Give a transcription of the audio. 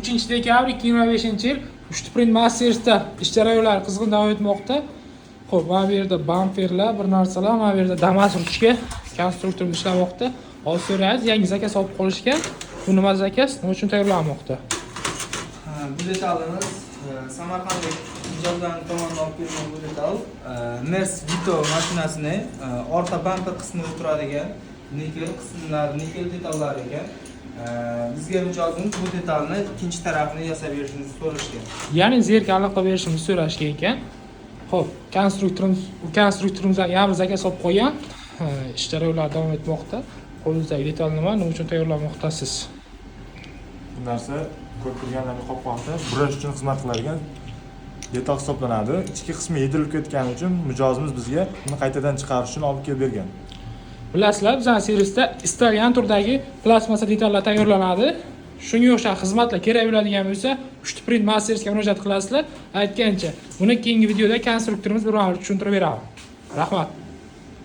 3-dekabr 2025-yil uchta print mastersda ish jarayonlari qizg'in davom etmoqda. Xo'p, mana bu yerda bamperlar, bir narsalar, mana bu yerda Damas ruchka konstruktorimiz ishlamoqda. Hozir so'raymiz, yangi zakas olib qolishgan. Bu nima zakas, nima uchun tayyorlanmoqda? Bu detalimiz Samarqandlik ijodlar tomonidan olib kelingan bu detal. Mers Vito mashinasini orqa bamper qismida turadigan nikel qismlar, nikel detallar ekan. Bizga mijozimiz bu detalni ikkinchi tarafini yasab berishimizni so'rashgan. Ya'ni zerkalni qilib berishimizni so'rashgan ekan. Xo'p, konstruktorimizdan yana bir zakas olib qo'ygan. Ish jarayonlari davom etmoqda. Qo'lingizdagi detal nima uchun tayyorlanmoqdasiz? Bu narsa ko'p turganlarning qopqoqda burash uchun xizmat qiladigan detal hisoblanadi. Ichki qismi yedirilib ketgani uchun mijozimiz bizga uni qaytadan chiqarish uchun olib kelib bergan. Bilasizlar, bizning servisda istalgan turdagi plastmassa detallar tayyorlanadi. Shunga o'xshash xizmatlar kerak bo'ladigan bo'lsa, 3 print mastersga murojaat qilasizlar. Aytgancha, buni keyingi videoda konstruktorimiz bir tushuntirib beradi. Rahmat.